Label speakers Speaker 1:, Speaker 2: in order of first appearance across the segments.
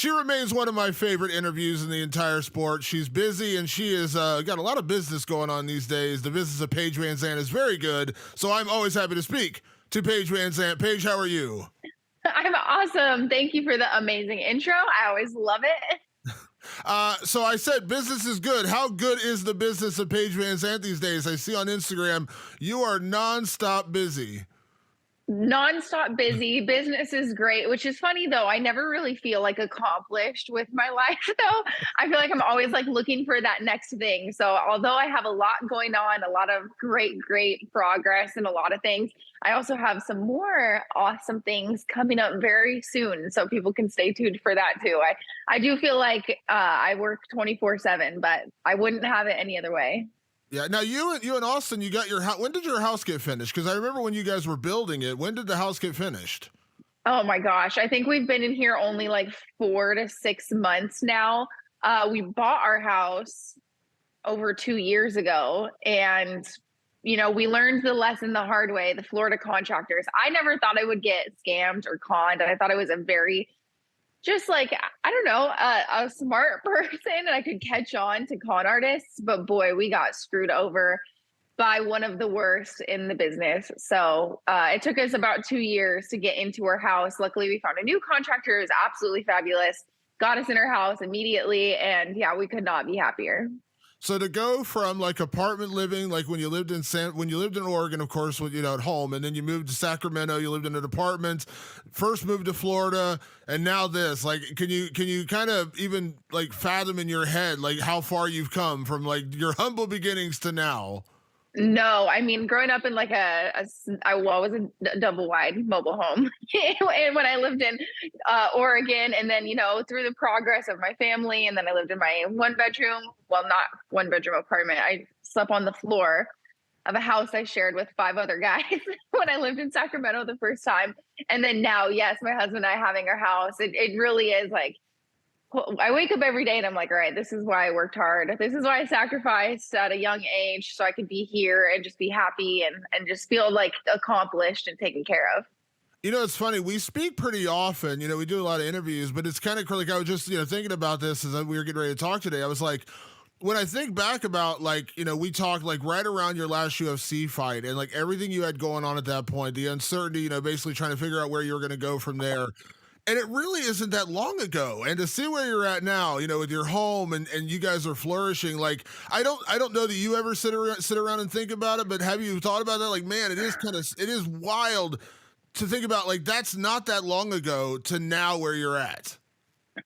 Speaker 1: She remains one of my favorite interviews in the entire sport. She's busy and she has got a lot of business going on these days. The business of Paige VanZant is very good, so I'm always happy to speak to Paige VanZant. Paige, how are you?
Speaker 2: I'm awesome. Thank you for the amazing intro. I always love it.
Speaker 1: So I said business is good. How good is the business of Paige VanZant these days? I see on Instagram you are nonstop busy.
Speaker 2: Nonstop busy. Business is great, which is funny though. I never really feel like accomplished with my life though. I feel like I'm always like looking for that next thing. So although I have a lot going on, a lot of great progress and a lot of things, I also have some more awesome things coming up very soon. So people can stay tuned for that too. I do feel like I work 24/7, but I wouldn't have it any other way.
Speaker 1: Yeah. Now you and Austin, you got your house. When did your house get finished? Because I remember when you guys were building it. When did the house get finished?
Speaker 2: Oh my gosh. I think we've been in here only like 4 to 6 months now. We bought our house over 2 years ago. And, we learned the lesson the hard way, the Florida contractors. I never thought I would get scammed or conned. I thought it was a very, just like, I don't know, a smart person and I could catch on to con artists. But boy, we got screwed over by one of the worst in the business. So it took us about 2 years to get into our house. Luckily, we found a new contractor who was absolutely fabulous, got us in our house immediately. And yeah, we could not be happier.
Speaker 1: So to go from like apartment living, like when you lived in Oregon, of course, at home, and then you moved to Sacramento, you lived in an apartment, first moved to Florida, and now this. Like, can you kind of even like fathom in your head like how far you've come from like your humble beginnings to now?
Speaker 2: No, I mean, growing up in like I was a double wide mobile home, and when I lived in Oregon, and then through the progress of my family, and then I lived in my one bedroom, well, not one bedroom apartment. I slept on the floor of a house I shared with 5 other guys when I lived in Sacramento the first time, and then now, yes, my husband and I having our house. It really is like I wake up every day and I'm like, all right, this is why I worked hard. This is why I sacrificed at a young age so I could be here and just be happy and just feel like accomplished and taken care of.
Speaker 1: It's funny. We speak pretty often. We do a lot of interviews, but it's kind of like I was just, thinking about this as we were getting ready to talk today. I was like, when I think back about like, we talked like right around your last UFC fight and like everything you had going on at that point, the uncertainty, basically trying to figure out where you were going to go from there. And it really isn't that long ago. And to see where you're at now, with your home and you guys are flourishing, like I don't know that you ever sit around and think about it, but have you thought about that? Like, man, it is wild to think about like that's not that long ago to now where you're at.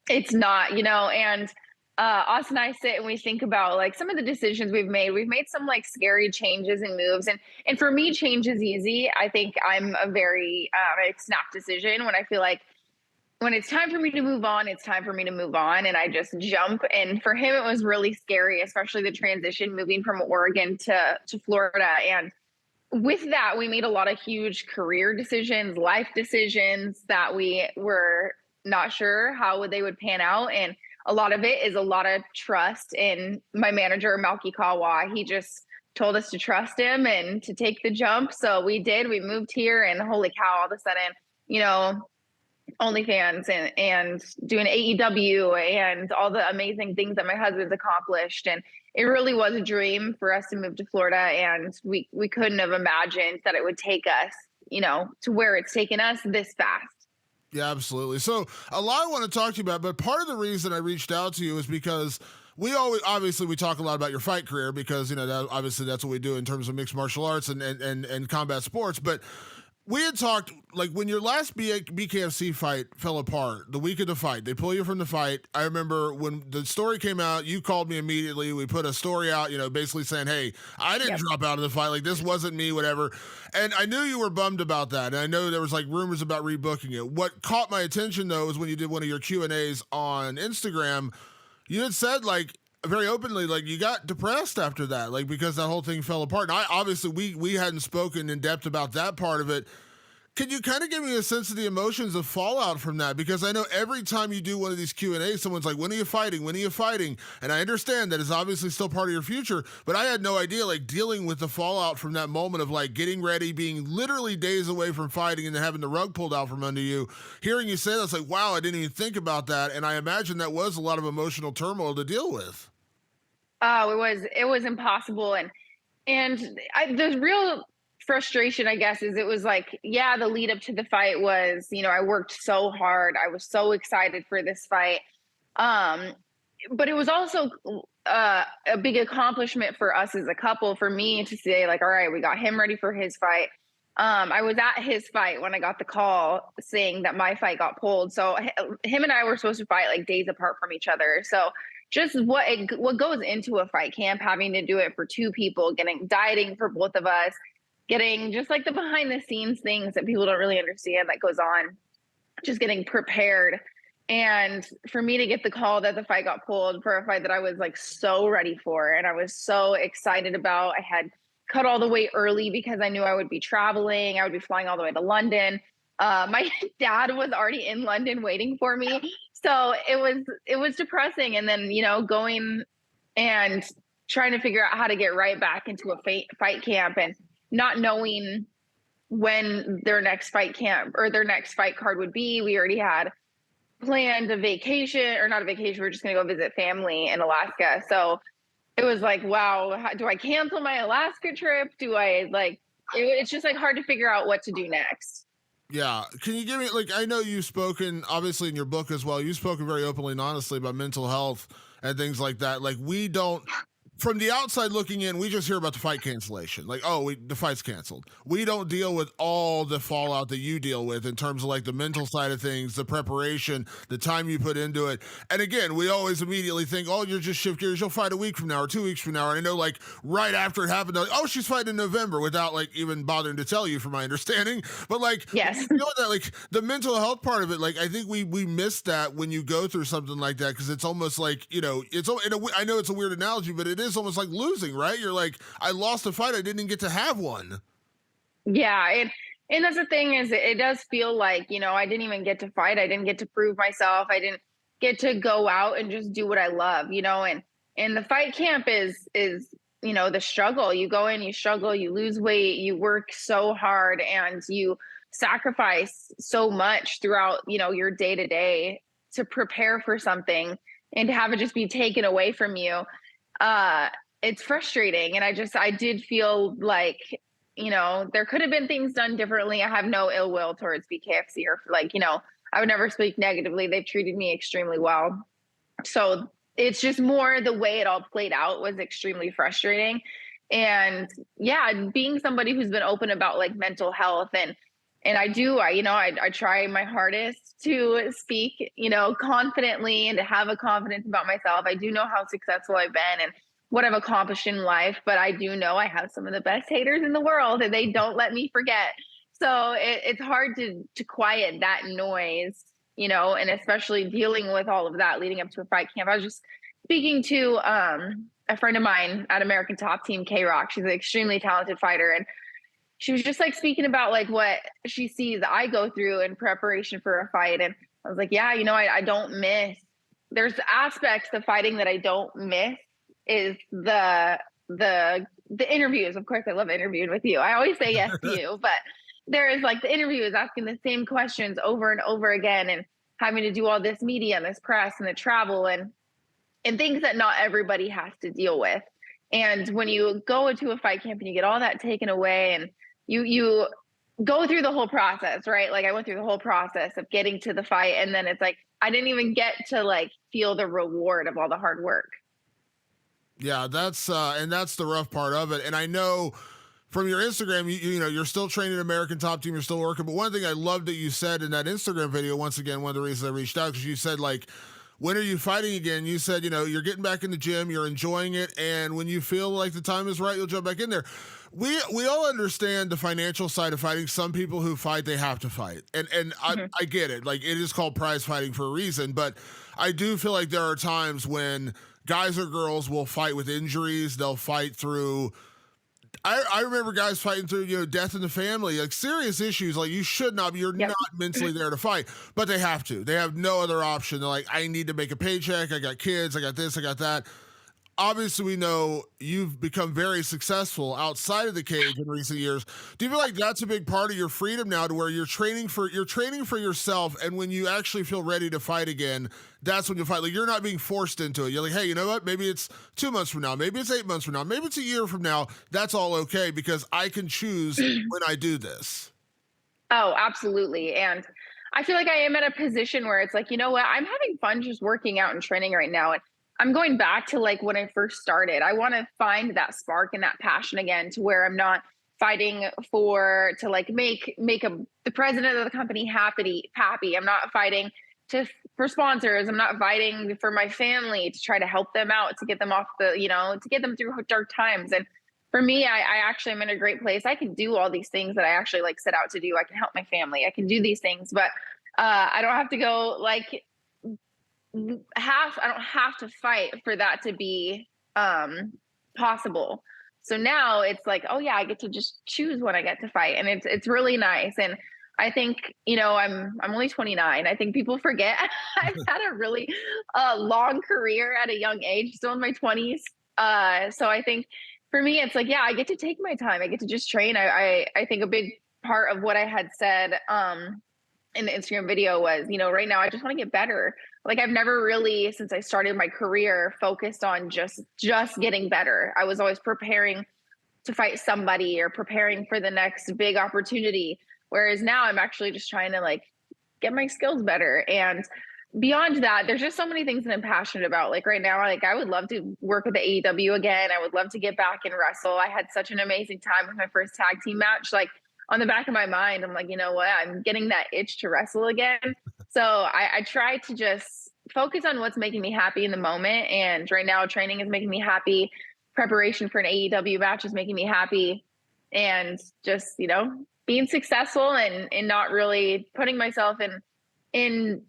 Speaker 2: It's not, and Austin and I sit and we think about like some of the decisions we've made. We've made some like scary changes and moves. And for me, change is easy. I think I'm a very snap decision when I feel like when it's time for me to move on, it's time for me to move on. And I just jump. And for him, it was really scary, especially the transition moving from Oregon to Florida. And with that, we made a lot of huge career decisions, life decisions that we were not sure how they would pan out. And a lot of it is a lot of trust in my manager, Malky Kawa. He just told us to trust him and to take the jump. So we did. We moved here and holy cow, all of a sudden, OnlyFans and doing AEW and all the amazing things that my husband's accomplished. And it really was a dream for us to move to Florida. And we couldn't have imagined that it would take us, to where it's taken us this fast.
Speaker 1: Yeah, absolutely. So a lot I want to talk to you about, but part of the reason I reached out to you is because we talk a lot about your fight career because, obviously that's what we do in terms of mixed martial arts and combat sports. But we had talked, like, when your last BKFC fight fell apart, the week of the fight, they pull you from the fight. I remember when the story came out, you called me immediately. We put a story out, basically saying, hey, I didn't drop out of the fight. Like, this wasn't me, whatever. And I knew you were bummed about that. And I know there was, like, rumors about rebooking it. What caught my attention, though, is when you did one of your Q&As on Instagram, you had said, like, very openly, like you got depressed after that, like because that whole thing fell apart. And obviously we hadn't spoken in depth about that part of it. Can you kind of give me a sense of the emotions of fallout from that? Because I know every time you do one of these Q&As, someone's like, when are you fighting? When are you fighting? And I understand that is obviously still part of your future, but I had no idea, like, dealing with the fallout from that moment of like getting ready, being literally days away from fighting and then having the rug pulled out from under you. Hearing you say that's like, wow, I didn't even think about that. And I imagine that was a lot of emotional turmoil to deal with.
Speaker 2: Oh, it was impossible, the real frustration, I guess, is it was like, yeah, the lead up to the fight was, I worked so hard. I was so excited for this fight. Um, but it was also a big accomplishment for us as a couple, for me to say, like, all right, we got him ready for his fight. I was at his fight when I got the call saying that my fight got pulled. So him and I were supposed to fight like days apart from each other. So just what goes into a fight camp, having to do it for two people, getting dieting for both of us, getting just like the behind the scenes things that people don't really understand that goes on, just getting prepared. And for me to get the call that the fight got pulled for a fight that I was like so ready for and I was so excited about, I had cut all the way early because I knew I would be traveling. I would be flying all the way to London. My dad was already in London waiting for me, so it was depressing. And then going and trying to figure out how to get right back into a fight camp and not knowing when their next fight camp or their next fight card would be. We already had planned a vacation, or not a vacation. We are just going to go visit family in Alaska. So it was like, wow, do I cancel my Alaska trip? Do I it's just like hard to figure out what to do next.
Speaker 1: Yeah. Can you give me, like, I know you've spoken, obviously, in your book as well, you've spoken very openly and honestly about mental health and things like that. Like, we don't, from the outside looking in, we just hear about the fight cancellation. Like, oh, the fight's canceled. We don't deal with all the fallout that you deal with in terms of like the mental side of things, the preparation, the time you put into it. And again, we always immediately think, oh, you're just shift gears. You'll fight a week from now or 2 weeks from now. And I know, like, right after it happened, like, oh, she's fighting in November, without like even bothering to tell you, from my understanding. But like,
Speaker 2: Yes.
Speaker 1: you know that, like, the mental health part of it, like, I think we miss that when you go through something like that, because it's almost like, I know it's a weird analogy, but it is almost like losing, right? You're like, I lost a fight, I didn't get to have one.
Speaker 2: Yeah, and that's the thing, is it does feel like, I didn't even get to fight. I didn't get to prove myself. I didn't get to go out and just do what I love, and the fight camp is the struggle. You go in, you struggle, you lose weight, you work so hard, and you sacrifice so much throughout, your day to day to prepare for something, and to have it just be taken away from you. It's frustrating. And I did feel like, there could have been things done differently. I have no ill will towards BKFC, or like, I would never speak negatively. They've treated me extremely well. So it's just more the way it all played out was extremely frustrating. And yeah, being somebody who's been open about like mental health, and I try my hardest to speak, confidently, and to have a confidence about myself. I do know how successful I've been and what I've accomplished in life, but I do know I have some of the best haters in the world, and they don't let me forget. So it's hard to quiet that noise, and especially dealing with all of that leading up to a fight camp. I was just speaking to a friend of mine at American Top Team, K Rock. She's an extremely talented fighter, and she was just like speaking about like what she sees I go through in preparation for a fight. And I was like, yeah, I don't miss. There's aspects of fighting that I don't miss, is the interviews. Of course, I love interviewing with you. I always say yes to you, but there is like the interviews, asking the same questions over and over again, and having to do all this media and this press and the travel and things that not everybody has to deal with. And when you go into a fight camp and you get all that taken away, and you go through the whole process, right? Like, I went through the whole process of getting to the fight, and then it's like I didn't even get to like feel the reward of all the hard work.
Speaker 1: Yeah, that's and that's the rough part of it. And I know from your Instagram, you're still training American Top Team, you're still working. But one thing I love that you said in that Instagram video, once again, one of the reasons I reached out, because you said, like, when are you fighting again? You said, you're getting back in the gym, you're enjoying it, and when you feel like the time is right, you'll jump back in there. We all understand the financial side of fighting. Some people who fight, they have to fight, and I get it. Like, it is called prize fighting for a reason, but I do feel like there are times when guys or girls will fight with injuries. They'll fight through, I remember guys fighting through, death in the family, like serious issues. Like you're
Speaker 2: Yep.
Speaker 1: not mentally there to fight, but they have to. They have no other option. They're like, I need to make a paycheck. I got kids. I got this. I got that. Obviously, we know you've become very successful outside of the cage in recent years. Do you feel like that's a big part of your freedom now, to where you're training for yourself, and when you actually feel ready to fight again, that's when you fight? Like, you're not being forced into it. You're like, hey, you know what? Maybe it's 2 months from now. Maybe it's 8 months from now. Maybe it's a year from now. That's all okay because I can choose when I do this.
Speaker 2: Oh, absolutely. And I feel like I am at a position where it's like, you know what? I'm having fun just working out and training right now. And I'm going back to like when I first started. I want to find that spark and that passion again, to where I'm not fighting to like make the president of the company happy. I'm not fighting for sponsors. I'm not fighting for my family to try to help them out, to get them off to get them through dark times. And for me, I actually am in a great place. I can do all these things that I actually like set out to do. I can help my family. I can do these things, but I don't have to go like I don't have to fight for that to be possible. So now it's like, oh yeah, I get to just choose when I get to fight, and it's really nice. And I think, I'm only 29. I think people forget I've had a really long career at a young age, still in my 20s. So I think for me, it's like, yeah, I get to take my time. I get to just train. I think a big part of what I had said in the Instagram video was, right now I just want to get better. Like, I've never really, since I started my career, focused on just getting better. I was always preparing to fight somebody or preparing for the next big opportunity. Whereas now I'm actually just trying to like get my skills better. And beyond that, there's just so many things that I'm passionate about. Like right now, like I would love to work with the AEW again. I would love to get back and wrestle. I had such an amazing time with my first tag team match. Like, on the back of my mind, I'm like, you know what? I'm getting that itch to wrestle again. So I try to just focus on what's making me happy in the moment. And right now, training is making me happy. Preparation for an AEW match is making me happy. And just, being successful and not really putting myself in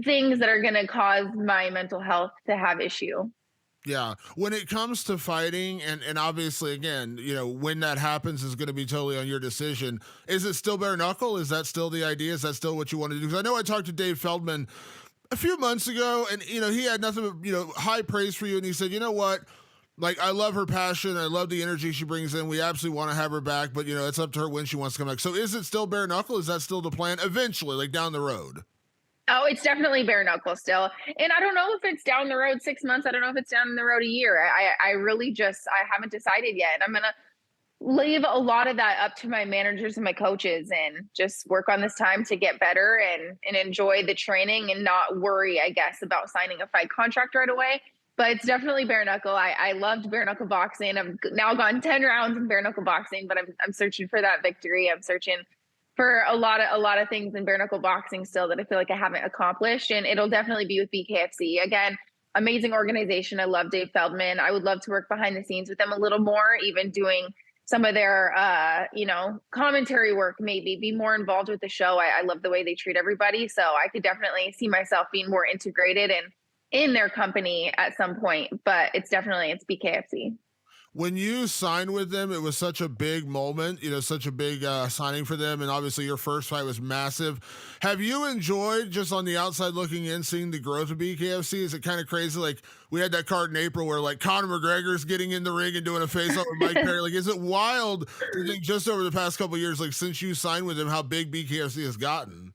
Speaker 2: things that are going to cause my mental health to have issue.
Speaker 1: Yeah. When it comes to fighting, and obviously, again, when that happens is going to be totally on your decision. Is it still bare knuckle? Is that still the idea? Is that still what you want to do? Because I know I talked to Dave Feldman a few months ago, and, he had nothing but, high praise for you. And he said, you know what? Like, I love her passion. I love the energy she brings in. We absolutely want to have her back, but, it's up to her when she wants to come back. So is it still bare knuckle? Is that still the plan eventually, like down the road?
Speaker 2: Oh, it's definitely bare knuckle still. And I don't know if it's down the road 6 months. I don't know if it's down the road a year. I really I haven't decided yet. And I'm going to leave a lot of that up to my managers and my coaches, and just work on this time to get better and enjoy the training and not worry, I guess, about signing a fight contract right away. But it's definitely bare knuckle. I loved bare knuckle boxing. I've now gone 10 rounds in bare knuckle boxing, but I'm searching for that victory. I'm searching for a lot of things in bare knuckle boxing still that I feel like I haven't accomplished. And it'll definitely be with BKFC. Again, amazing organization. I love Dave Feldman. I would love to work behind the scenes with them a little more, even doing some of their, commentary work, maybe be more involved with the show. I love the way they treat everybody. So I could definitely see myself being more integrated and in their company at some point, but it's BKFC.
Speaker 1: When you signed with them, it was such a big moment, such a big signing for them. And obviously your first fight was massive. Have you enjoyed, just on the outside looking in, seeing the growth of BKFC? Is it kind of crazy? Like, we had that card in April where like Conor McGregor's getting in the ring and doing a face off with Mike Perry. Like, is it wild to think just over the past couple of years, like since you signed with them, how big BKFC has gotten?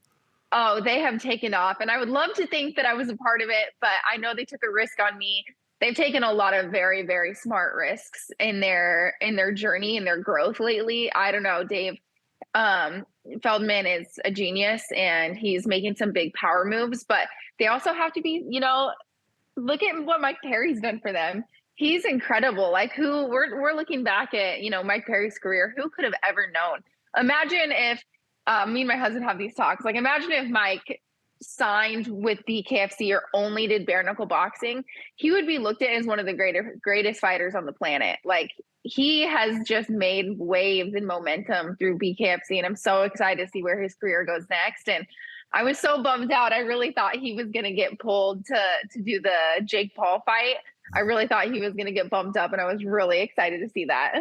Speaker 2: Oh, they have taken off. And I would love to think that I was a part of it, but I know they took a risk on me. They've taken a lot of very, very smart risks in their journey and their growth lately. I don't know, Dave Feldman is a genius, and he's making some big power moves, but they also have to be, look at what Mike Perry's done for them. He's incredible. Like, we're looking back at, Mike Perry's career. Who could have ever known? Imagine if me and my husband have these talks. Like, imagine if Mike signed with BKFC or only did bare knuckle boxing, he would be looked at as one of the greatest fighters on the planet. Like, he has just made waves and momentum through BKFC, and I'm so excited to see where his career goes next. And I was so bummed out. I really thought he was going to get pulled to do the Jake Paul fight. I really thought he was going to get bumped up, and I was really excited to see that.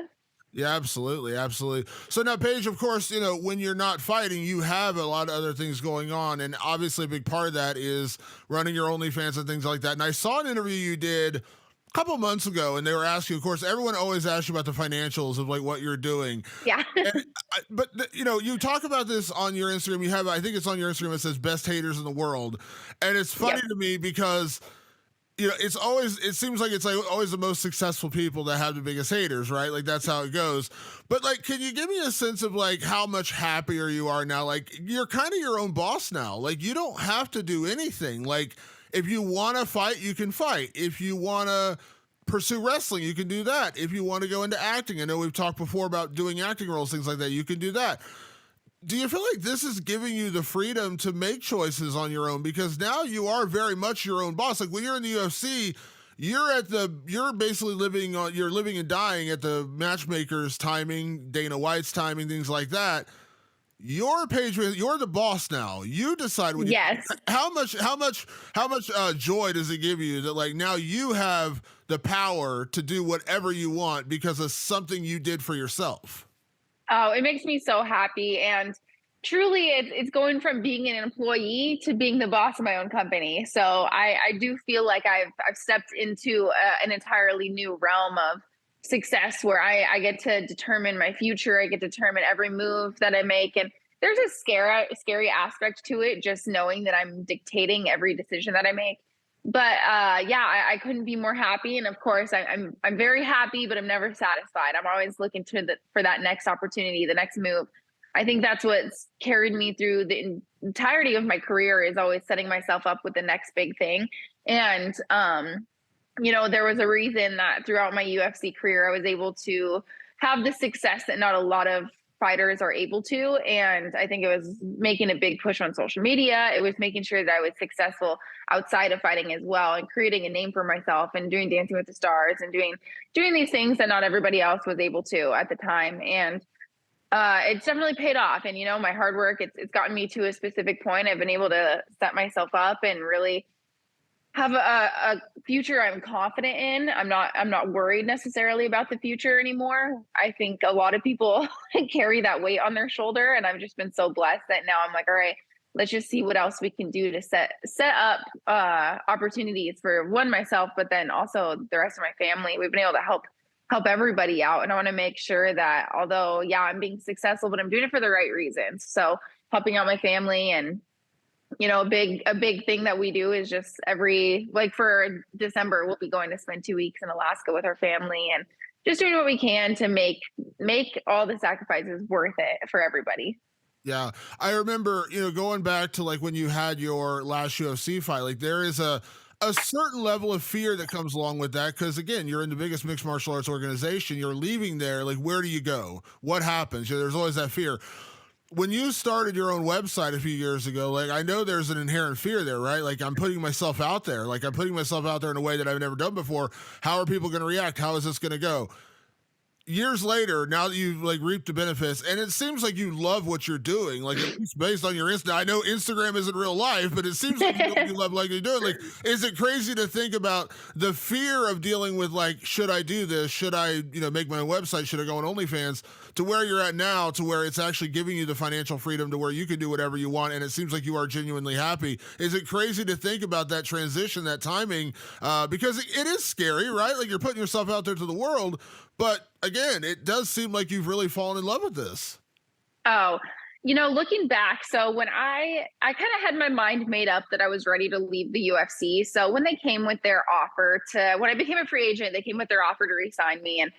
Speaker 1: Yeah, absolutely, absolutely. So now, Paige, of course, when you're not fighting, you have a lot of other things going on, and obviously, a big part of that is running your OnlyFans and things like that. And I saw an interview you did a couple months ago, and they were asking. Of course, everyone always asks you about the financials of like what you're doing.
Speaker 2: Yeah.
Speaker 1: And you talk about this on your Instagram. You have, I think it's on your Instagram. It says best haters in the world, and it's funny
Speaker 2: Yep.
Speaker 1: to me because it seems like it's like always the most successful people that have the biggest haters, right? Like that's how it goes. But like, can you give me a sense of like how much happier you are now? Like you're kind of your own boss now. Like you don't have to do anything. Like if you want to fight, you can fight. If you want to pursue wrestling, you can do that. If you want to go into acting, I know we've talked before about doing acting roles, things like that, you can do that. Do you feel like this is giving you the freedom to make choices on your own? Because now you are very much your own boss. Like when you're in the UFC, you're basically you're living and dying at the matchmaker's timing, Dana White's timing, things like that. You're you're the boss now. You decide when
Speaker 2: Yes.
Speaker 1: how much joy does it give you that like now you have the power to do whatever you want because of something you did for yourself?
Speaker 2: Oh, it makes me so happy. And truly, it's going from being an employee to being the boss of my own company. So I do feel like I've stepped into an entirely new realm of success where I get to determine my future. I get to determine every move that I make. And there's a scary aspect to it, just knowing that I'm dictating every decision that I make. But yeah, I couldn't be more happy. And of course, I'm very happy, but I'm never satisfied. I'm always looking for that next opportunity, the next move. I think that's what's carried me through the entirety of my career, is always setting myself up with the next big thing. And there was a reason that throughout my UFC career, I was able to have the success that not a lot of fighters are able to. And I think it was making a big push on social media. It was making sure that I was successful outside of fighting as well, and creating a name for myself and doing Dancing with the Stars and doing these things that not everybody else was able to at the time. And it's definitely paid off. And my hard work, it's gotten me to a specific point. I've been able to set myself up and really have a future I'm confident in. I'm not worried necessarily about the future anymore. I think a lot of people carry that weight on their shoulder, and I've just been so blessed that now I'm like, all right, let's just see what else we can do to set up opportunities for myself, but then also the rest of my family. We've been able to help everybody out, and I want to make sure that although I'm being successful, but I'm doing it for the right reasons. So helping out my family. And a big thing that we do is just for December, we'll be going to spend 2 weeks in Alaska with our family, and just doing what we can to make all the sacrifices worth it for everybody.
Speaker 1: Yeah, I remember, going back to like when you had your last UFC fight, like there is a certain level of fear that comes along with that because again, you're in the biggest mixed martial arts organization, you're leaving there, like where do you go? What happens? There's always that fear. When you started your own website a few years ago, like I know there's an inherent fear there, right? Like I'm putting myself out there, in a way that I've never done before. How are people going to react? How is this going to go? Years later, now that you've like reaped the benefits, and it seems like you love what you're doing, like at least based on your Insta. I know Instagram isn't real life, but it seems like you love like you're doing. Like, is it crazy to think about the fear of dealing with like, should I do this? Should I, make my own website? Should I go on OnlyFans? To where you're at now, to where it's actually giving you the financial freedom to where you can do whatever you want, and it seems like you are genuinely happy. Is it crazy to think about that transition, that timing? Because it is scary, right? Like you're putting yourself out there to the world. But again, it does seem like you've really fallen in love with this.
Speaker 2: Oh, looking back, so when I kind of had my mind made up that I was ready to leave the UFC. So when they came with their offer when I became a free agent, they came with their offer to re-sign me. And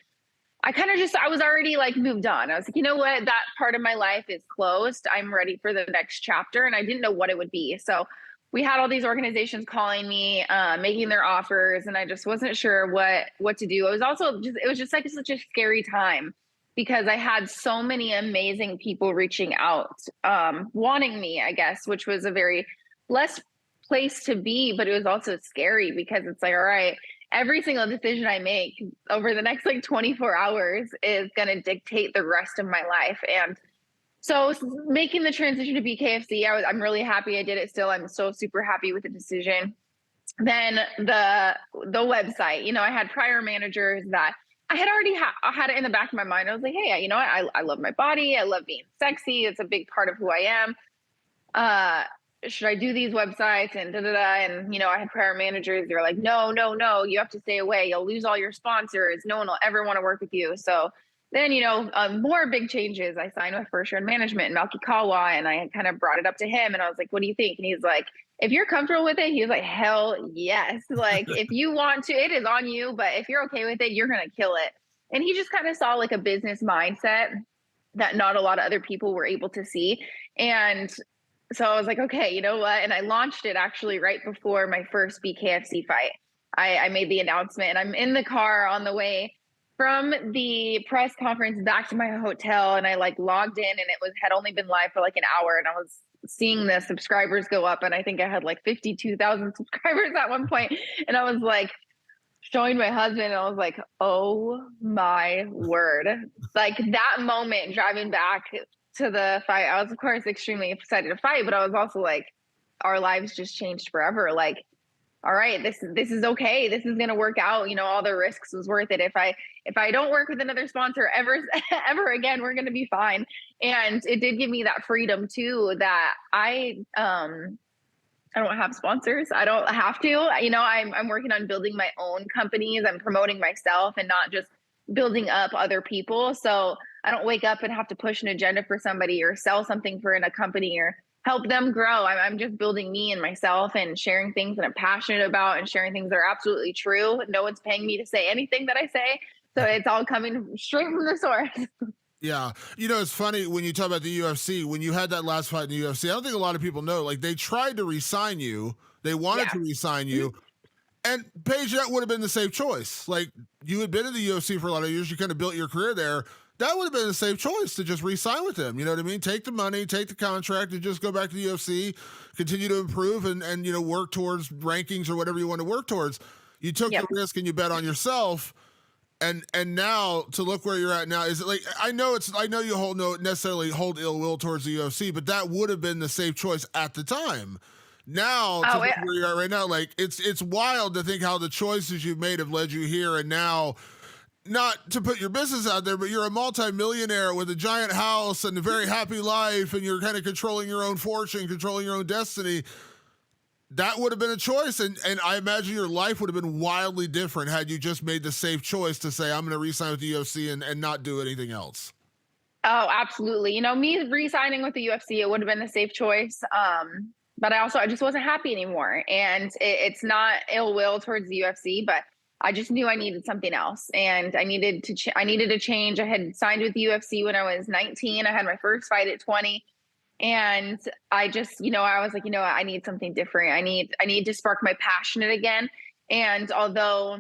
Speaker 2: I was already like moved on. I was like, you know what? That part of my life is closed. I'm ready for the next chapter. And I didn't know what it would be. So we had all these organizations calling me, making their offers, and I just wasn't sure what to do. It was just like such a scary time because I had so many amazing people reaching out, wanting me, I guess, which was a very blessed place to be, but it was also scary because it's like, all right, every single decision I make over the next like 24 hours is going to dictate the rest of my life. And so making the transition to BKFC, I'm really happy I did it still. I'm so super happy with the decision. Then the website, I had prior managers that I had already had it in the back of my mind. I was like, hey, you know what? I love my body. I love being sexy. It's a big part of who I am. Uh, should I do these websites and da da da? And, you know, I had prior managers. They were like, no, no, no, you have to stay away. You'll lose all your sponsors. No one will ever want to work with you. So then, you know, more big changes. I signed with First Round Management and Malky Kawa, and I kind of brought it up to him. And I was like, what do you think? And he's like, if you're comfortable with it, he was like, hell yes. Like, if you want to, it is on you. But if you're okay with it, you're going to kill it. And he just kind of saw like a business mindset that not a lot of other people were able to see. And so I was like, okay, you know what? And I launched it actually right before my first BKFC fight. I made the announcement, and I'm in the car on the way from the press conference back to my hotel, and I like logged in, and it had only been live for like an hour, and I was seeing the subscribers go up, and I think I had like 52,000 subscribers at one point, and I was like showing my husband, and I was like, oh my word. Like that moment driving back to the fight, I was of course extremely excited to fight, but I was also like, our lives just changed forever. Like, all right, this is okay. This is gonna work out. You know, all the risks was worth it. If I don't work with another sponsor ever again, we're gonna be fine. And it did give me that freedom too, that I don't have sponsors. I don't have to. You know, I'm working on building my own companies. I'm promoting myself and not just building up other people. So I don't wake up and have to push an agenda for somebody or sell something for in a company or help them grow. I'm just building me and myself and sharing things that I'm passionate about and sharing things that are absolutely true. No one's paying me to say anything that I say. So it's all coming straight from the source.
Speaker 1: Yeah. You know, it's funny when you talk about the UFC, when you had that last fight in the UFC, I don't think a lot of people know, like they tried to re-sign you. They wanted to re-sign you. And Paige, that would have been the safe choice. Like you had been in the UFC for a lot of years. You kind of built your career there. That would have been the safe choice to just re-sign with them. You know what I mean? Take the money, take the contract, and just go back to the UFC, continue to improve and you know, work towards rankings or whatever you want to work towards. You took the risk and you bet on yourself. And now to look where you're at now, is it like I know you don't necessarily hold ill will towards the UFC, but that would have been the safe choice at the time. Now to look where you're at right now, like it's wild to think how the choices you've made have led you here, and now not to put your business out there, but you're a multimillionaire with a giant house and a very happy life, and you're kind of controlling your own fortune, controlling your own destiny. That would have been a choice, and I imagine your life would have been wildly different had you just made the safe choice to say, I'm going to re-sign with the UFC and not do anything else.
Speaker 2: Oh, absolutely. You know, me re-signing with the UFC, it would have been the safe choice. But I just wasn't happy anymore. And it's not ill will towards the UFC, but I just knew I needed something else, and I needed to change. I had signed with the UFC when I was 19. I had my first fight at 20. And I just, you know, I was like, you know, I need something different. I need to spark my passion again. And although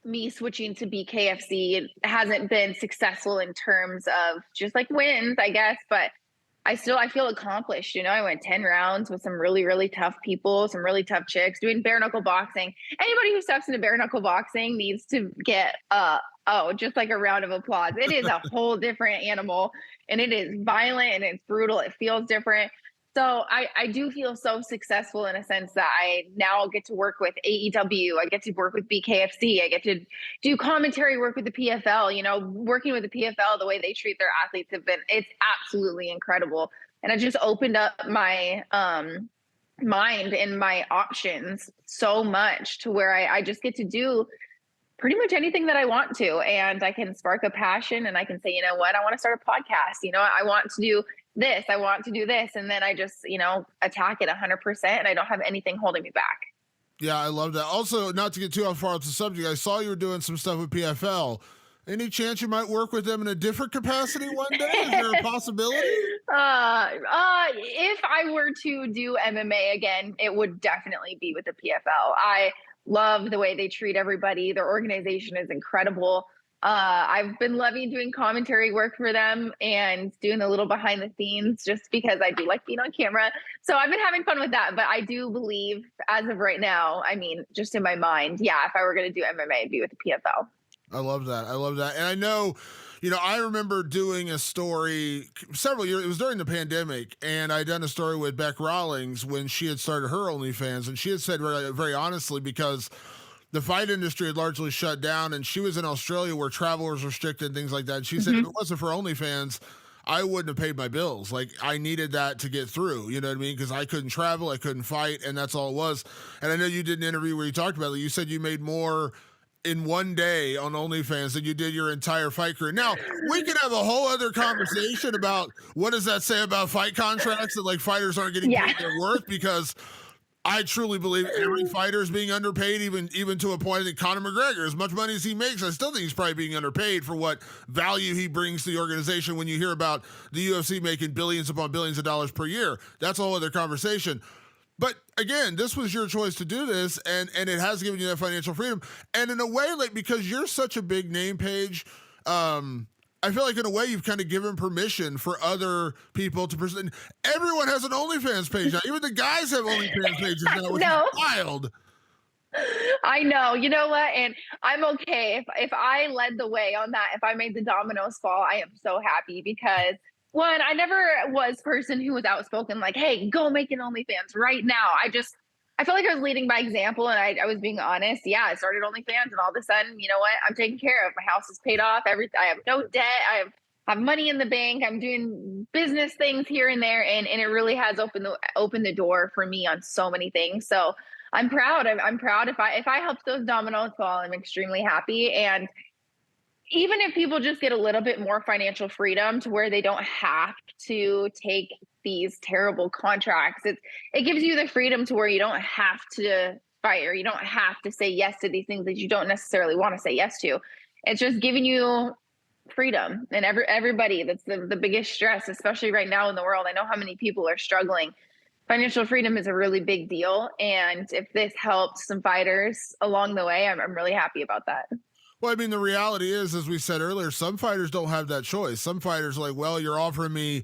Speaker 2: me switching to BKFC hasn't been successful in terms of just like wins, I guess, but I feel accomplished. You know, I went 10 rounds with some really, really tough people, some really tough chicks doing bare knuckle boxing. Anybody who steps into bare knuckle boxing needs to get just like a round of applause. It is a whole different animal, and it is violent and it's brutal. It feels different. So I do feel so successful in a sense that I now get to work with AEW. I get to work with BKFC. I get to do commentary work with the PFL. You know, working with the PFL, the way they treat their athletes it's absolutely incredible. And it just opened up my mind and my options so much to where I just get to do pretty much anything that I want to. And I can spark a passion, and I can say, you know what, I want to start a podcast. You know, I want to do this. I want to do this. And then I just, you know, attack it 100%, and I don't have anything holding me back.
Speaker 1: Yeah, I love that. Also, not to get too far off the subject, I saw you were doing some stuff with PFL. Any chance you might work with them in a different capacity one day? Is there a possibility?
Speaker 2: If I were to do MMA again, it would definitely be with the PFL. I love the way they treat everybody. Their organization is incredible. I've been loving doing commentary work for them and doing a little behind the scenes just because I do like being on camera. So I've been having fun with that. But I do believe as of right now, I mean, just in my mind, yeah, if I were going to do MMA, it'd be with the PFL.
Speaker 1: I love that. I love that. And I know, you know, I remember doing a story several years, it was during the pandemic, and I'd done a story with Beck Rawlings when she had started her OnlyFans, and she had said very, very honestly, because the fight industry had largely shut down, and she was in Australia where travel was restricted and things like that. And she said, if
Speaker 2: Mhm.
Speaker 1: it wasn't for OnlyFans, I wouldn't have paid my bills. Like I needed that to get through, you know what I mean? Because I couldn't travel, I couldn't fight, and that's all it was. And I know you did an interview where you talked about it. You said you made more in one day on OnlyFans than you did your entire fight career. Now, we could have a whole other conversation about what does that say about fight contracts that like fighters aren't getting
Speaker 2: Yeah.
Speaker 1: paid their worth, because I truly believe every fighter is being underpaid, even to a point. I think Conor McGregor, as much money as he makes, I still think he's probably being underpaid for what value he brings to the organization. When you hear about the UFC making billions upon billions of dollars per year, that's a whole other conversation. But again, this was your choice to do this, and it has given you that financial freedom. And in a way, like because you're such a big name, Paige, I feel like in a way you've kind of given permission for other people to present. Everyone has an OnlyFans page now. Even the guys have OnlyFans pages now, which
Speaker 2: No.
Speaker 1: is wild.
Speaker 2: I know. You know what? And I'm okay if I led the way on that. If I made the dominoes fall, I am so happy because one, I never was person who was outspoken like, "Hey, go make an OnlyFans right now." I felt like I was leading by example, and I was being honest. Yeah, I started OnlyFans, and all of a sudden, you know what? I'm taken care of. My house is paid off. I have no debt. I have money in the bank. I'm doing business things here and there, and it really has opened the door for me on so many things. So I'm proud. I'm proud if I helped those dominoes fall. I'm extremely happy. And even if people just get a little bit more financial freedom to where they don't have to take these terrible contracts, it gives you the freedom to where you don't have to fight, or you don't have to say yes to these things that you don't necessarily want to say yes to. It's just giving you freedom. And everybody, that's the biggest stress, especially right now in the world. I know how many people are struggling. Financial freedom is a really big deal, and if this helped some fighters along the way, I'm really happy about that.
Speaker 1: Well, I mean, the reality is, as we said earlier, some fighters don't have that choice. Some fighters are like, well, you're offering me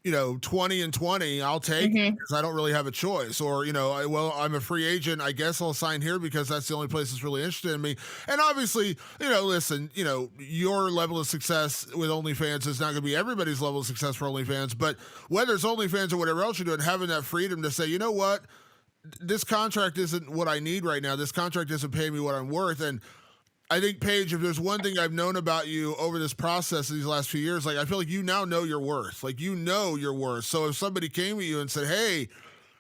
Speaker 1: 20 and 20, I'll take it
Speaker 2: Hmm.
Speaker 1: because I don't really have a choice. Or, well, I'm a free agent. I guess I'll sign here because that's the only place that's really interested in me. And obviously, listen, your level of success with OnlyFans is not going to be everybody's level of success for OnlyFans. But whether it's OnlyFans or whatever else you're doing, having that freedom to say, you know what, this contract isn't what I need right now. This contract isn't paying me what I'm worth. And I think, Paige, if there's one thing I've known about you over this process of these last few years, like I feel like you now know your worth. Like you know your worth. So if somebody came to you and said, "Hey,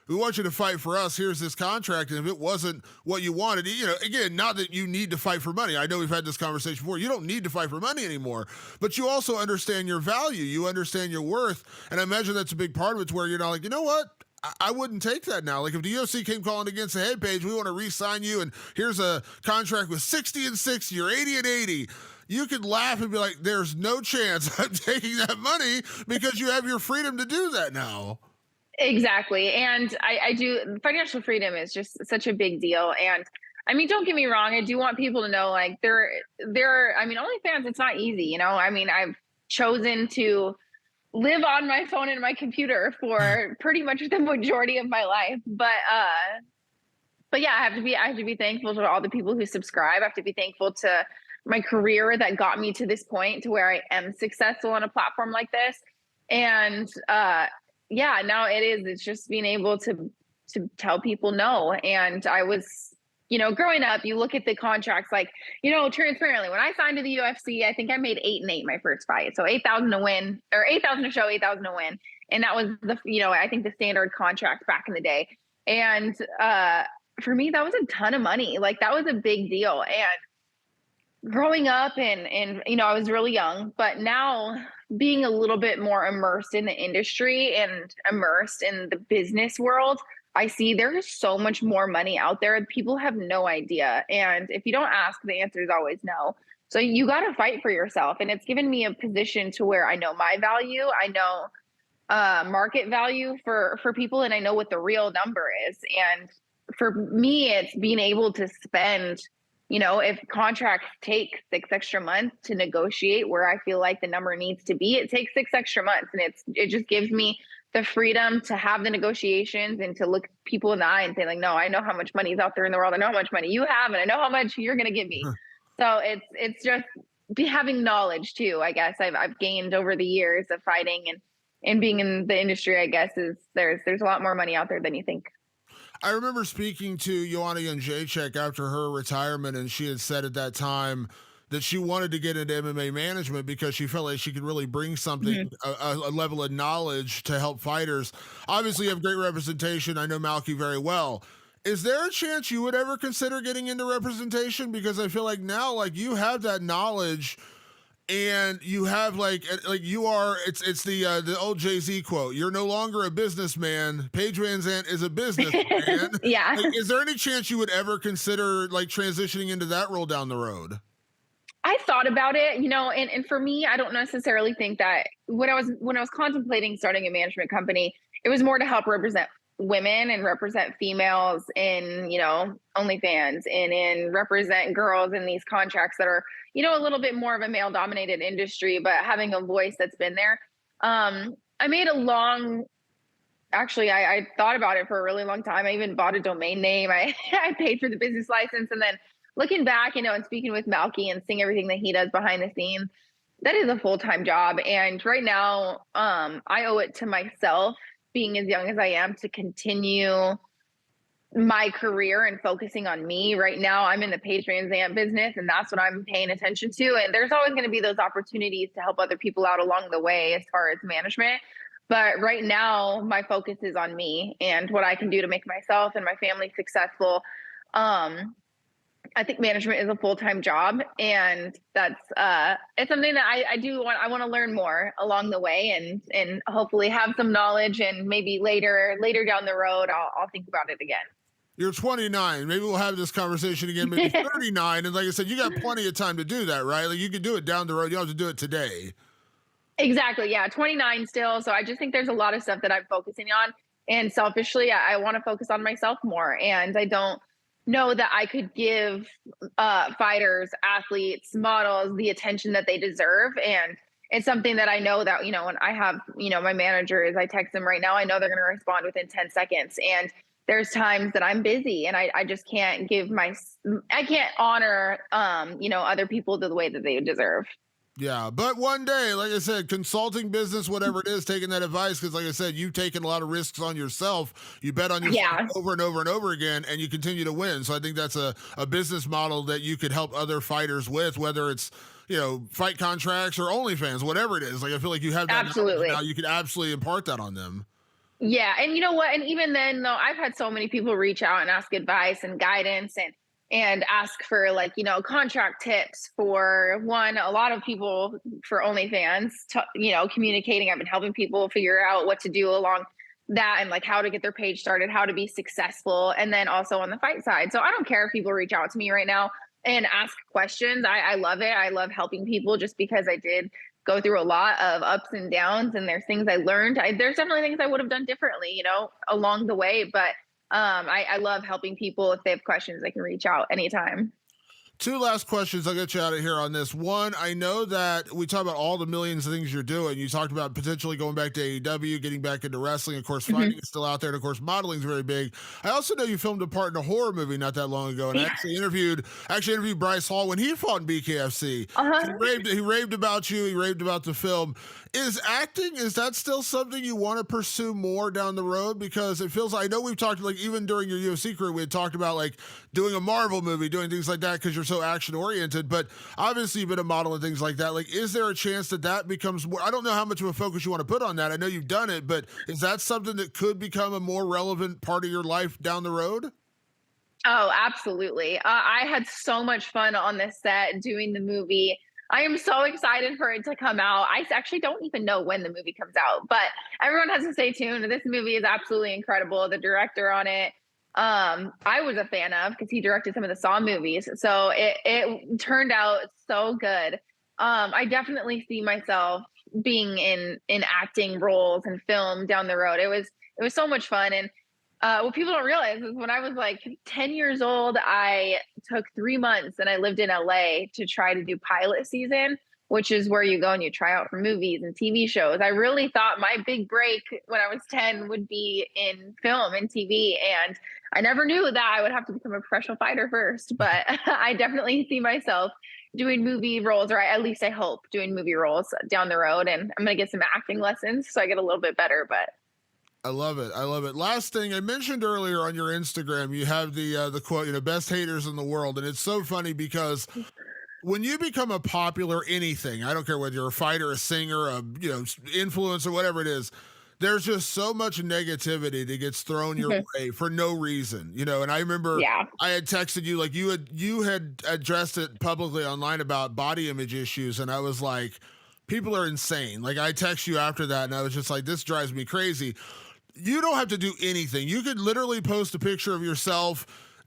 Speaker 1: we want you to fight for us. Here's this contract," and if it wasn't what you wanted, again, not that you need to fight for money. I know we've had this conversation before. You don't need to fight for money anymore, but you also understand your value. You understand your worth, and I imagine that's a big part of it. To where you're not like, you know what? I wouldn't take that now. Like if the UFC came calling again and said, "Hey, Paige, we want to re-sign you, and here's a contract with 60 and 60 or 80 and 80," you could laugh and be like, "There's no chance I'm taking that money," because you have your freedom to do that now.
Speaker 2: Exactly. And I do, financial freedom is just such a big deal. And I mean, don't get me wrong, I do want people to know like I mean, OnlyFans, it's not easy, I mean, I've chosen to live on my phone and my computer for pretty much the majority of my life. But yeah, I have to be thankful to all the people who subscribe. I have to be thankful to my career that got me to this point to where I am successful on a platform like this. And yeah, now it's just being able to tell people no. And I was, growing up, you look at the contracts like, transparently, when I signed to the UFC, I think I made 8-8 my first fight. So 8,000 to win, or 8,000 to show, 8,000 to win. And that was I think the standard contract back in the day. And for me, that was a ton of money. Like that was a big deal. And growing up and I was really young, but now being a little bit more immersed in the industry and immersed in the business world, I see there's so much more money out there. People have no idea. And if you don't ask, the answer is always no. So you got to fight for yourself. And it's given me a position to where I know my value. I know market value for people, and I know what the real number is. And for me, it's being able to spend, if contracts take 6 extra months to negotiate where I feel like the number needs to be, it takes 6 extra months. And it just gives me the freedom to have the negotiations and to look people in the eye and say like, no, I know how much money is out there in the world. I know how much money you have, and I know how much you're going to give me. So it's just having knowledge too, I guess I've gained over the years of fighting and being in the industry, I guess, is there's a lot more money out there than you think.
Speaker 1: I remember speaking to Joanna Jędrzejczyk after her retirement, and she had said at that time that she wanted to get into MMA management because she felt like she could really bring something,
Speaker 2: Mhm.
Speaker 1: a level of knowledge to help fighters. Obviously, you have great representation. I know Malky very well. Is there a chance you would ever consider getting into representation? Because I feel like now, like you have that knowledge and you have like you are it's the old Jay-Z quote, you're no longer a businessman, Paige VanZant is a businessman.
Speaker 2: Yeah.
Speaker 1: Like, is there any chance you would ever consider like transitioning into that role down the road?
Speaker 2: I thought about it, and for me, I don't necessarily think that when I was contemplating starting a management company, it was more to help represent women and represent females in, OnlyFans and in represent girls in these contracts that are, a little bit more of a male dominated industry, but having a voice that's been there. I made a long Actually, I thought about it for a really long time. I even bought a domain name. I paid for the business license. And then looking back, and speaking with Malky and seeing everything that he does behind the scenes, that is a full-time job. And right now, I owe it to myself, being as young as I am, to continue my career and focusing on me. Right now, I'm in the Paige VanZant business, and that's what I'm paying attention to. And there's always going to be those opportunities to help other people out along the way as far as management. But right now, my focus is on me and what I can do to make myself and my family successful. Um, I think management is a full-time job, and that's it's something that I do want. I want to learn more along the way, and hopefully have some knowledge, and maybe later down the road, I'll think about it again.
Speaker 1: You're 29. Maybe we'll have this conversation again, maybe 39. And like I said, you got plenty of time to do that, right? Like you can do it down the road. You don't have to do it today.
Speaker 2: Exactly. Yeah. 29 still. So I just think there's a lot of stuff that I'm focusing on. And selfishly, I want to focus on myself more. And I don't know that I could give fighters, athletes, models the attention that they deserve. And it's something that I know that, when I have, my managers, I text them right now, I know they're going to respond within 10 seconds. And there's times that I'm busy and I just can't I can't honor, other people the way that they deserve.
Speaker 1: Yeah, but one day, like I said, consulting business, whatever it is, taking that advice, because like I said, you've taken a lot of risks on yourself. You bet on yourself
Speaker 2: Yeah.
Speaker 1: over and over and over again, and you continue to win. So I think that's a business model that you could help other fighters with, whether it's, fight contracts or OnlyFans, whatever it is. Like I feel like you have that knowledge
Speaker 2: Absolutely.
Speaker 1: now. You could absolutely impart that on them.
Speaker 2: Yeah, and you know what? And even then, though, I've had so many people reach out and ask advice and guidance and ask for like contract tips for one. A lot of people for OnlyFans, communicating. I've been helping people figure out what to do along that and like how to get their page started, how to be successful, and then also on the fight side. So I don't care if people reach out to me right now and ask questions. I love it. I love helping people just because I did go through a lot of ups and downs, and there's things I learned. There's definitely things I would have done differently, along the way. But I love helping people. If they have questions, they can reach out anytime.
Speaker 1: Two last questions. I'll get you out of here on this. One, I know that we talk about all the millions of things you're doing. You talked about potentially going back to AEW, getting back into wrestling. Of course, fighting
Speaker 2: Mhm.
Speaker 1: is still out there. And of course, modeling is very big. I also know you filmed a part in a horror movie not that long ago, and I
Speaker 2: Yeah.
Speaker 1: actually interviewed Bryce Hall when he fought in BKFC.
Speaker 2: Uh-huh.
Speaker 1: He raved about you. He raved about the film. Is that still something you want to pursue more down the road? Because it feels like, I know we've talked, like even during your UFC career, we had talked about like doing a Marvel movie, doing things like that because you're so action oriented. But obviously, you've been a model and things like that. Like, is there a chance that that becomes more? I don't know how much of a focus you want to put on that. I know you've done it, but is that something that could become a more relevant part of your life down the road?
Speaker 2: Oh, absolutely. I had so much fun on this set doing the movie. I am so excited for it to come out. I actually don't even know when the movie comes out, but everyone has to stay tuned. This movie is absolutely incredible. The director on it, I was a fan of because he directed some of the Saw movies. So it turned out so good. I definitely see myself being in acting roles and film down the road. It was so much fun. And what people don't realize is when I was like 10 years old, I took 3 months and I lived in LA to try to do pilot season, which is where you go and you try out for movies and TV shows. I really thought my big break when I was 10 would be in film and TV. And I never knew that I would have to become a professional fighter first, but I definitely see myself doing movie roles, or at least I hope doing movie roles down the road. And I'm going to get some acting lessons so I get a little bit better. But
Speaker 1: I love it. I love it. Last thing I mentioned earlier on your Instagram, you have the quote, best haters in the world, and it's so funny because when you become a popular anything, I don't care whether you're a fighter, a singer, a influencer, whatever it is, there's just so much negativity that gets thrown your way for no reason, And I remember
Speaker 2: Yeah.
Speaker 1: I had texted you like you had addressed it publicly online about body image issues, and I was like, people are insane. Like I text you after that, and I was just like, this drives me crazy. You don't have to do anything. You could literally post a picture of yourself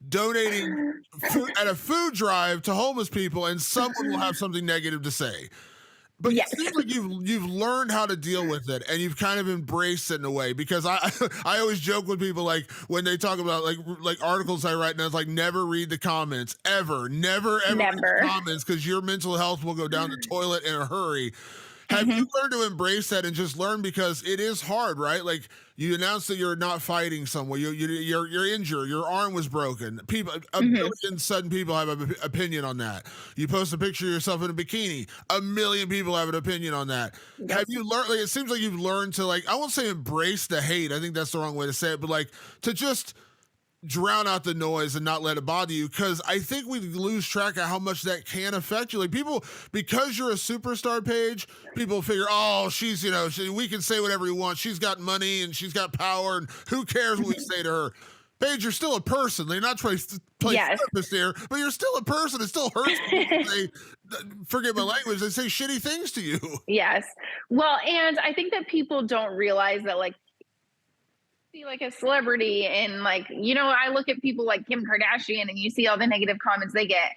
Speaker 1: donating food at a food drive to homeless people, and someone will have something negative to say. But
Speaker 2: Yes.
Speaker 1: it seems like you've learned how to deal with it, and you've kind of embraced it in a way. Because I always joke with people like when they talk about like articles I write, and it's like never read the comments ever, never ever read the comments because your mental health will go down the toilet in a hurry. Have you learned to embrace that and just learn, because it is hard, right? Like you announced that you're not fighting somewhere. You're injured. Your arm was broken. A million sudden people have an opinion on that. You post a picture of yourself in a bikini. A million people have an opinion on that. Yep. Have you learned? Like, it seems like you've learned to I won't say embrace the hate. I think that's the wrong way to say it, but to just drown out the noise and not let it bother you, because I think we lose track of how much that can affect you. Like people, because you're a superstar, Paige, people figure, oh, she's, we can say whatever we want. She's got money and she's got power, and who cares what we say to her? Paige, you're still a person. They're not trying to play therapist here, but you're still a person. It still hurts when they, forget my language, they say shitty things to you.
Speaker 2: Yes. Well, and I think that people don't realize that see like a celebrity and I look at people like Kim Kardashian and you see all the negative comments they get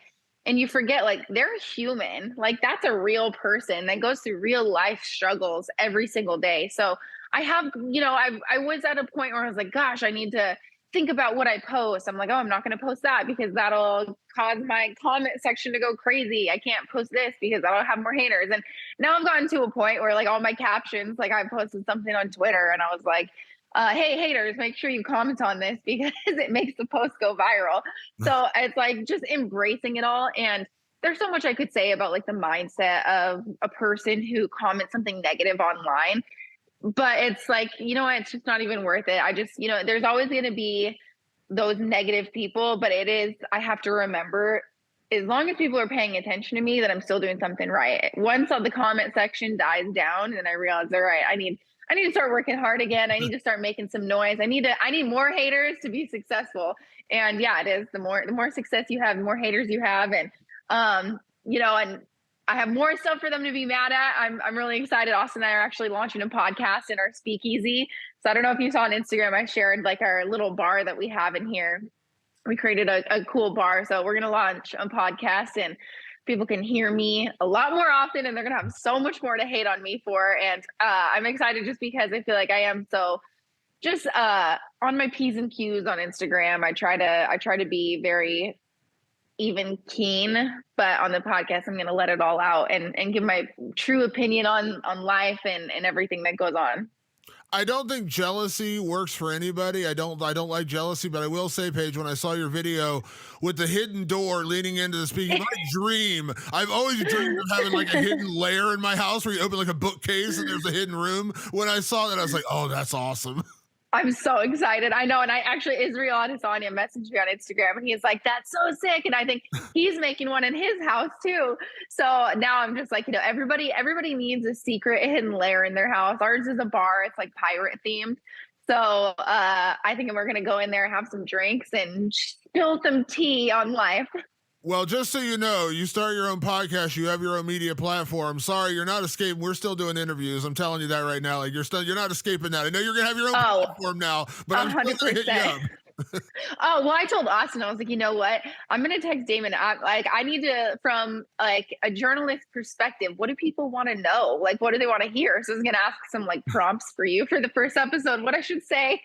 Speaker 2: and you forget they're human. That's a real person that goes through real life struggles every single day. So I have, I was at a point where I was like, gosh, I need to think about what I post. I'm like, oh, I'm not going to post that because that'll cause my comment section to go crazy. I can't post this because that'll have more haters. And now I've gotten to a point where all my captions, I posted something on Twitter and I was like, hey haters, make sure you comment on this because it makes the post go viral. So it's just embracing it all. And there's so much I could say about the mindset of a person who comments something negative online, but it's it's just not even worth it. I just, there's always going to be those negative people, but I have to remember, as long as people are paying attention to me, that I'm still doing something right. Once the comment section dies down and I realize, all right, I need to start working hard again. I need to start making some noise. I need more haters to be successful. And yeah, it is. The more success you have, the more haters you have. And, and I have more stuff for them to be mad at. I'm really excited. Austin and I are actually launching a podcast in our speakeasy. So I don't know if you saw on Instagram, I shared our little bar that we have in here. We created a cool bar. So we're going to launch a podcast and people can hear me a lot more often, and they're going to have so much more to hate on me for. And I'm excited just because I feel like I am so just on my P's and Q's on Instagram. I try to be very even keen, but on the podcast, I'm going to let it all out and give my true opinion on life and everything that goes on.
Speaker 1: I don't think jealousy works for anybody. I don't like jealousy, but I will say, Paige, when I saw your video with the hidden door leading into the speaking, my dream, I've always dreamed of having a hidden lair in my house where you open a bookcase and there's a hidden room. When I saw that, I was like, oh, that's awesome.
Speaker 2: I'm so excited. I know. And I actually, Israel Adesanya messaged me on Instagram and he's like, that's so sick. And I think he's making one in his house too. So now I'm just everybody needs a secret hidden lair in their house. Ours is a bar. It's pirate themed. So I think we're going to go in there and have some drinks and spill some tea on life.
Speaker 1: Well, just so you know, you start your own podcast, you have your own media platform. Sorry, you're not escaping. We're still doing interviews. I'm telling you that right now. You're not escaping that. I know you're gonna have your own platform now, but 100%. I'm still gonna hit you up.
Speaker 2: Oh, well, I told Austin, I was like, you know what? I'm going to text Damon. I need to, from a journalist perspective, what do people want to know? What do they want to hear? So I was going to ask some prompts for you for the first episode, what I should say.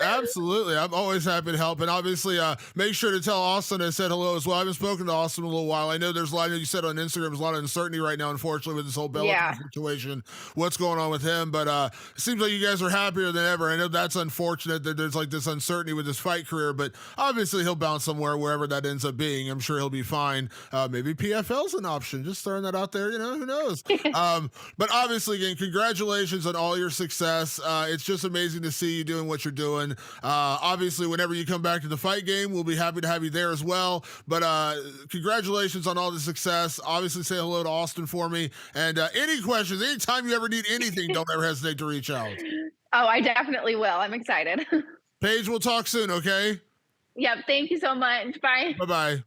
Speaker 1: Absolutely. I'm always happy to help. And obviously, make sure to tell Austin I said hello as well. I haven't spoken to Austin in a little while. I know there's a lot, you said on Instagram, there's a lot of uncertainty right now, unfortunately, with this whole Bellator situation, what's going on with him. But it seems like you guys are happier than ever. I know that's unfortunate that there's this uncertainty with this fight fight career, but obviously he'll bounce somewhere wherever that ends up being. I'm sure he'll be fine. Maybe PFL's an option. Just throwing that out there. Who knows? But obviously, again, congratulations on all your success. It's just amazing to see you doing what you're doing. Obviously, whenever you come back to the fight game, we'll be happy to have you there as well. But congratulations on all the success. Obviously, say hello to Austin for me. And any questions, anytime you ever need anything, don't ever hesitate to reach out.
Speaker 2: Oh, I definitely will. I'm excited.
Speaker 1: Paige, we'll talk soon, okay?
Speaker 2: Yep. Thank you so much. Bye.
Speaker 1: Bye-bye.